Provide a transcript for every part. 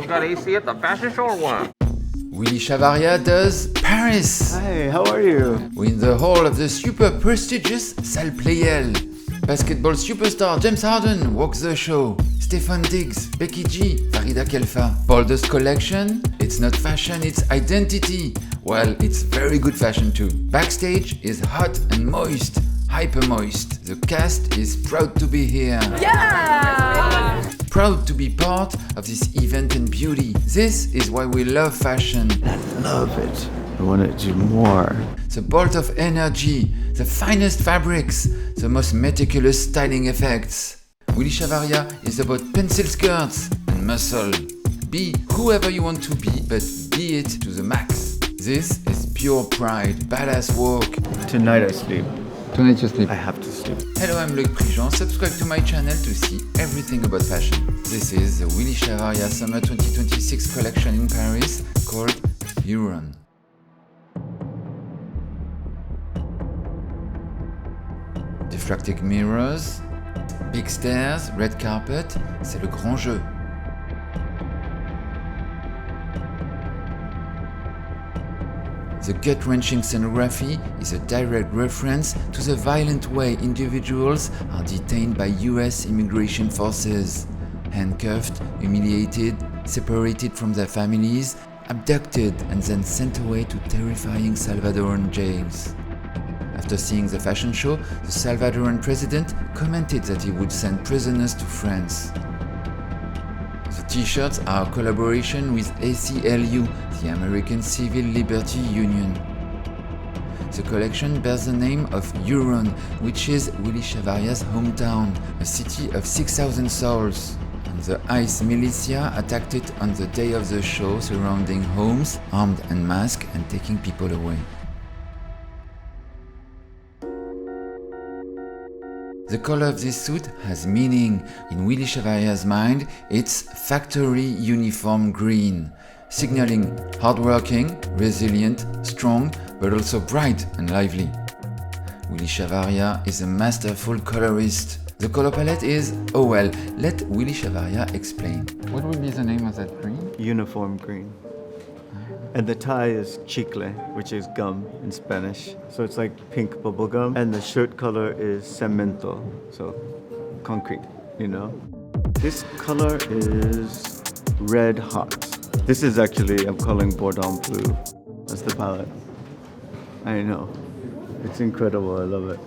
You got AC at the fashion show or what? Willy Chavarria does Paris. Hey, how are you? We're in the hall of the super prestigious Salle Pleyel. Basketball superstar James Harden walks the show. Stefon Diggs, Becky G, Farida Khelfa. Boldest collection? It's not fashion, it's identity. Well, it's very good fashion too. Backstage is hot and moist, hyper moist. The cast is proud to be here. Yeah! Proud to be part of this event and beauty. This is why we love fashion. I love it. I want to do more. The bolt of energy, the finest fabrics, the most meticulous styling effects. Willy Chavarria is about pencil skirts and muscle. Be whoever you want to be, but be it to the max. This is pure pride, badass walk. Tonight I sleep. Tonight you sleep. I have to sleep. Hello, I'm Loic. Subscribe to my channel to see everything about fashion. This is the Willy Chavarria Summer 2026 collection in Paris called Huron. Diffractic mirrors, big stairs, red carpet, c'est le grand jeu. The gut-wrenching scenography is a direct reference to the violent way individuals are detained by US immigration forces, handcuffed, humiliated, separated from their families, abducted and then sent away to terrifying Salvadoran jails. After seeing the fashion show, the Salvadoran president commented that he would send prisoners to France. The t-shirts are a collaboration with ACLU, the American Civil Liberty Union. The collection bears the name of Huron, which is Willy Chavarria's hometown, a city of 6,000 souls. And the ICE militia attacked it on the day of the show, surrounding homes, armed and masked, and taking people away. The color of this suit has meaning. In Willy Chavarria's mind, it's factory uniform green, signaling hardworking, resilient, strong, but also bright and lively. Willy Chavarria is a masterful colorist. The color palette is, oh well, let Willy Chavarria explain. What would be the name of that green? Uniform green. And the tie is chicle, which is gum in Spanish. So it's like pink bubble gum. And the shirt color is cemento, so concrete, you know. This color is red hot. This is actually, I'm calling Bourdon blue. That's the palette. I know. It's incredible, I love it.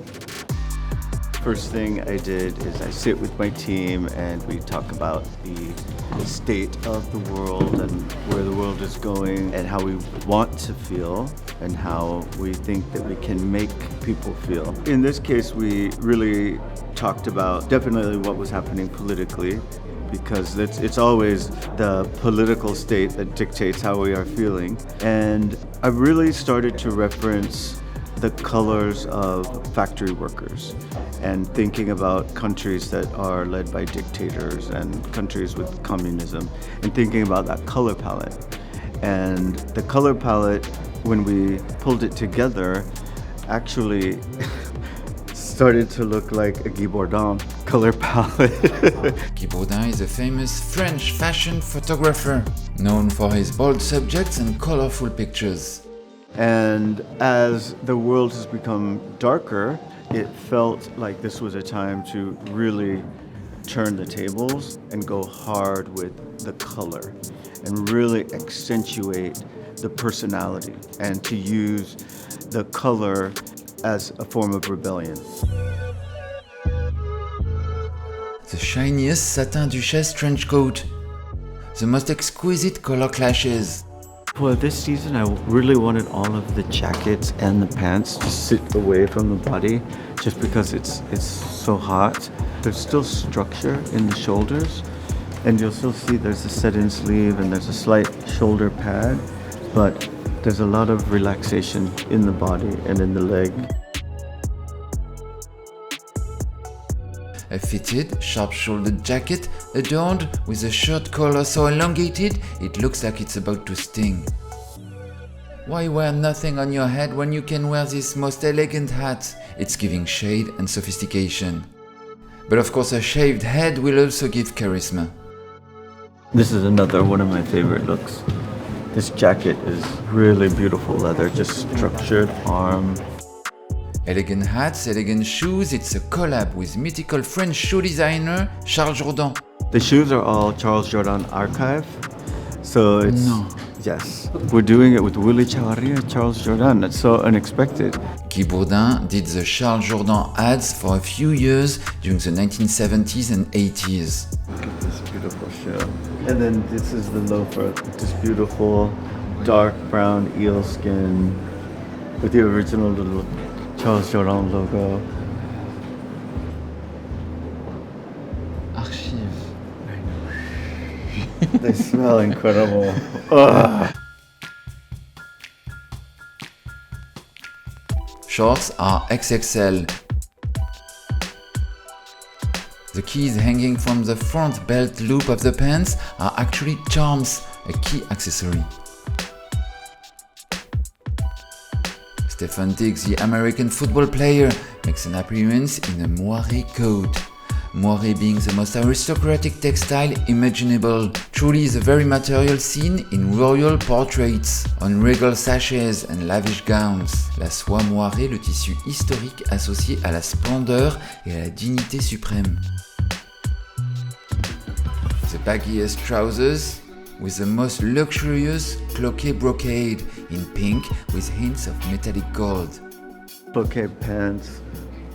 First thing I did is I sit with my team and we talk about the state of the world and where the world is going and how we want to feel and how we think that we can make people feel. In this case, we really talked about definitely what was happening politically, because it's always the political state that dictates how we are feeling. And I really started to reference the colors of factory workers and thinking about countries that are led by dictators and countries with communism and thinking about that color palette. And the color palette, when we pulled it together, actually started to look like a Guy Bourdin color palette. Guy Bourdin is a famous French fashion photographer, known for his bold subjects and colorful pictures. And as the world has become darker, it felt like this was a time to really turn the tables and go hard with the color and really accentuate the personality and to use the color as a form of rebellion. The shiniest satin Duché trench coat, the most exquisite color clashes. For this season, I really wanted all of the jackets and the pants to sit away from the body just because it's so hot. There's still structure in the shoulders, and you'll still see there's a set-in sleeve and there's a slight shoulder pad, but there's a lot of relaxation in the body and in the leg. A fitted, sharp-shouldered jacket adorned with a shirt collar so elongated it looks like it's about to sting. Why wear nothing on your head when you can wear this most elegant hat? It's giving shade and sophistication. But of course a shaved head will also give charisma. This is another one of my favorite looks. This jacket is really beautiful leather, just structured arm. Elegant hats, elegant shoes, it's a collab with mythical French shoe designer Charles Jourdan. The shoes are all Charles Jourdan archive. So it's... No. Yes. We're doing it with Willy Chavarria, Charles Jourdan. That's so unexpected. Guy Bourdin did the Charles Jourdan ads for a few years during the 1970s and 80s. Look at this beautiful shoe. And then this is the loafer, this beautiful dark brown eel skin with the original little Charles Jourdan logo. Archive. They smell incredible. Ugh. Shorts are XXL. The keys hanging from the front belt loop of the pants are actually charms, a key accessory. Stefon Diggs, the American football player, makes an appearance in a moiré coat. Moiré being the most aristocratic textile imaginable, truly the very material seen in royal portraits, on regal sashes and lavish gowns. La soie moirée, le tissu historique associé à la splendeur et à la dignité suprême. The baggiest trousers, with the most luxurious cloquet brocade in pink with hints of metallic gold. Cloquet pants,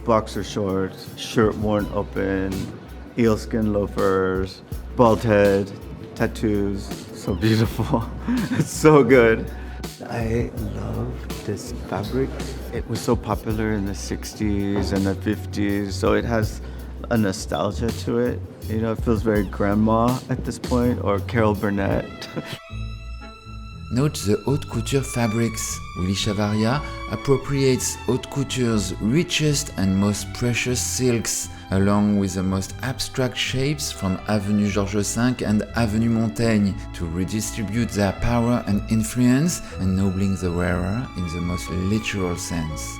boxer shorts, shirt worn open, eelskin loafers, bald head, tattoos. So beautiful. It's so good. I love this fabric. It was so popular in the 60s and the 50s, so it has a nostalgia to it. You know, it feels very grandma at this point, or Carol Burnett. Note the haute couture fabrics. Willy Chavarria appropriates haute couture's richest and most precious silks, along with the most abstract shapes from Avenue Georges V and Avenue Montaigne to redistribute their power and influence, ennobling the wearer in the most literal sense.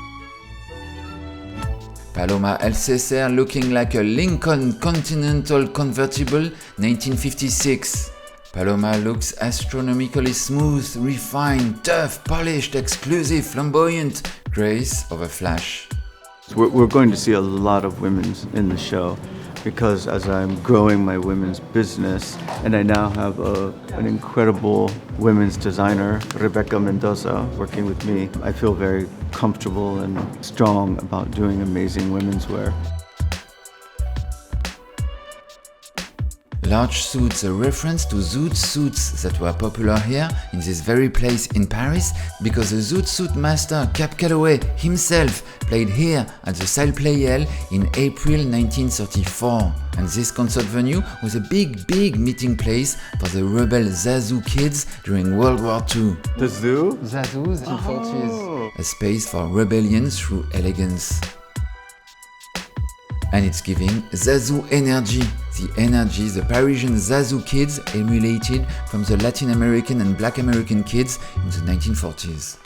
Paloma Alcécer looking like a Lincoln Continental convertible 1956. Paloma looks astronomically smooth, refined, tough, polished, exclusive, flamboyant, grace of a flash. We're going to see a lot of women's in the show because as I'm growing my women's business and I now have an incredible women's designer, Rebecca Mendoza, working with me, I feel very comfortable and strong about doing amazing women's wear. Large suits, a reference to Zoot Suits that were popular here in this very place in Paris because the Zoot Suit master Cap Calloway himself played here at the Salle Pleyel in April 1934. And this concert venue was a big meeting place for the rebel Zazou kids during World War II. The zoo? Zazous in 40s. A space for rebellion through elegance. And it's giving Zazou energy. The energy the Parisian Zazou kids emulated from the Latin American and Black American kids in the 1940s.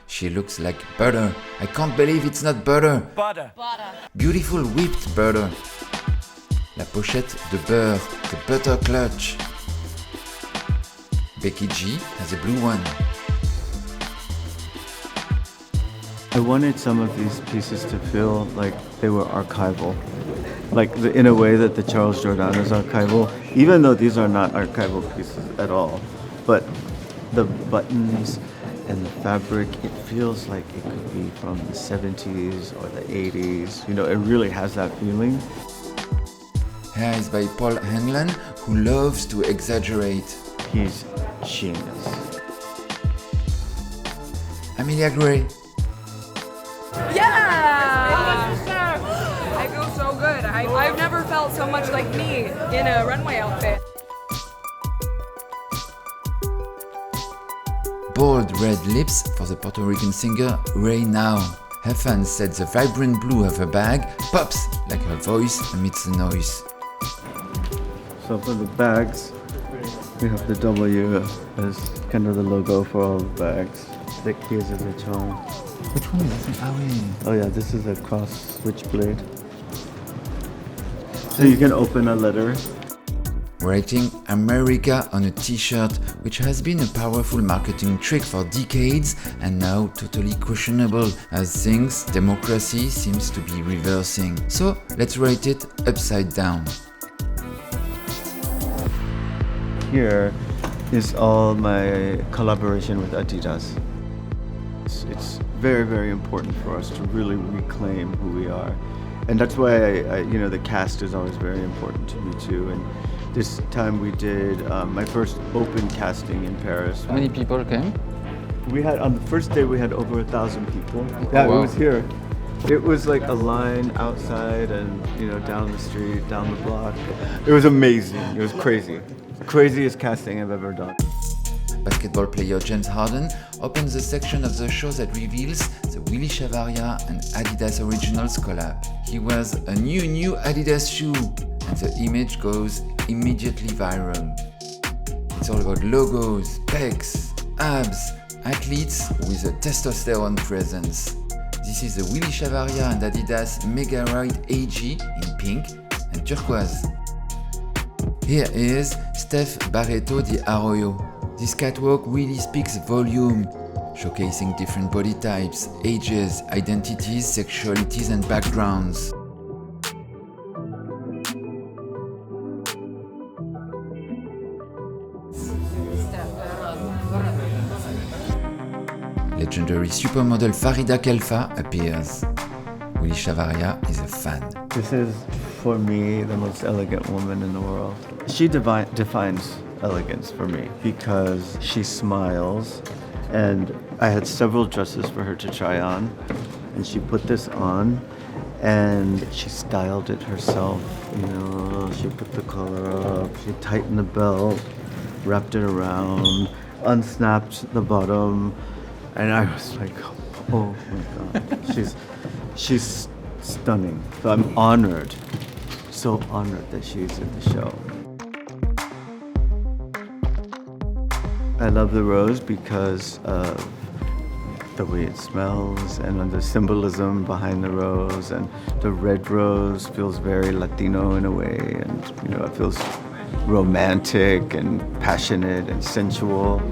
She looks like butter. I can't believe it's not butter. Butter. Beautiful whipped butter. La pochette de beurre, the butter clutch. Becky G has a blue one. I wanted some of these pieces to feel like they were archival. Like in a way that the Charles Jourdan is archival, even though these are not archival pieces at all. But the buttons and the fabric, it feels like it could be from the 70s or the 80s. You know, it really has that feeling. Hair is by Paul Hanlon, who loves to exaggerate. He's genius. Amelia Gray. Yeah! I feel so good. I've never felt so much like me in a runway outfit. Bold red lips for the Puerto Rican singer Ray Now. Her fans said the vibrant blue of her bag pops like her voice amidst the noise. So for the bags, we have the W as kind of the logo for all the bags. The keys of the charm. Which one is this? Ah oui. Oh yeah, this is a cross switchblade. So you can open a letter. writing America on a t-shirt, which has been a powerful marketing trick for decades and now totally questionable as things, democracy seems to be reversing. So let's write it upside down. Here is all my collaboration with Adidas. It's very, very important for us to really reclaim who we are. And that's why the cast is always very important to me too. And this time we did my first open casting in Paris. How many people came? We had, on the first day, we had over 1,000 people. Yeah, wow. It was here. It was like a line outside and, down the street, down the block. It was amazing. It was crazy. Craziest casting I've ever done. Basketball player James Harden opens the section of the show that reveals the Willy Chavarria and Adidas Originals collab. He wears a new Adidas shoe and the image goes immediately viral. It's all about logos, pecs, abs, athletes with a testosterone presence. This is the Willy Chavarria and Adidas Mega Ride AG in pink and turquoise. Here is Steph Barreto di Arroyo. This catwalk really speaks volume, showcasing different body types, ages, identities, sexualities and backgrounds. Legendary supermodel Farida Khelfa appears. Willy Chavarria is a fan. This is, for me, the most elegant woman in the world. She defines elegance for me because she smiles, and I had several dresses for her to try on, and she put this on and she styled it herself. She put the collar up, she tightened the belt, wrapped it around, unsnapped the bottom, and I was like, oh my god, she's stunning. So I'm honored, so honored that she's in the show. I love the rose because of the way it smells and the symbolism behind the rose, and the red rose feels very Latino in a way, and it feels romantic and passionate and sensual.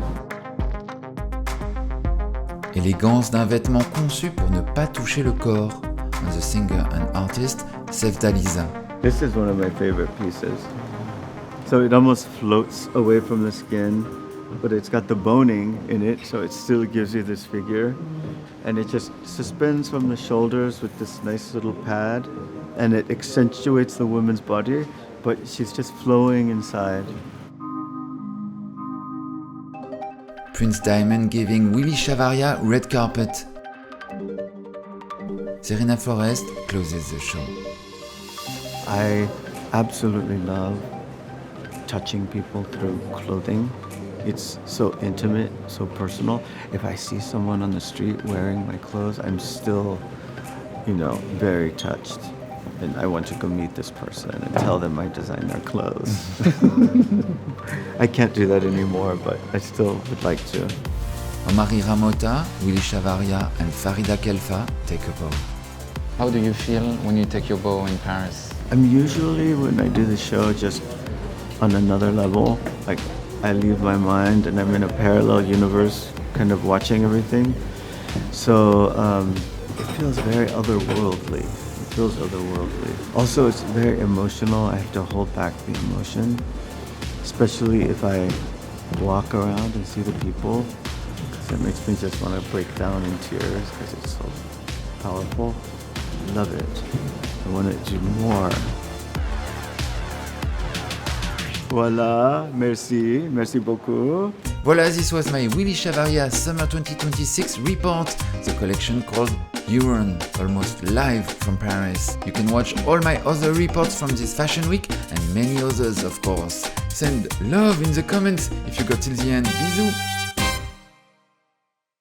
Élégance d'un vêtement conçu pour ne pas toucher le corps. And the singer and artist SUBTITLES. This is one of my favorite pieces. So it almost floats away from the skin, but it's got the boning in it, so it still gives you this figure. And it just suspends from the shoulders with this nice little pad, and it accentuates the woman's body, but she's just flowing inside. Prince Diamond giving Willy Chavarria red carpet. Serena Forest closes the show. I absolutely love touching people through clothing. It's so intimate, so personal. If I see someone on the street wearing my clothes, I'm still, very touched. And I want to go meet this person and tell them I designed their clothes. I can't do that anymore, but I still would like to. Omari Ramota, Willy Chavarria and Farida Khelfa take a bow. How do you feel when you take your bow in Paris? I'm usually, when I do the show, just on another level. Like, I leave my mind and I'm in a parallel universe, kind of watching everything. So it feels very otherworldly. Also, it's very emotional. I have to hold back the emotion, especially if I walk around and see the people. It makes me just want to break down in tears because it's so powerful. I love it. I want to do more. Voilà, merci beaucoup. Voila, this was my Willy Chavarria Summer 2026 report, the collection called Huron, almost live from Paris. You can watch all my other reports from this fashion week and many others, of course. Send love in the comments if you got till the end. Bisous!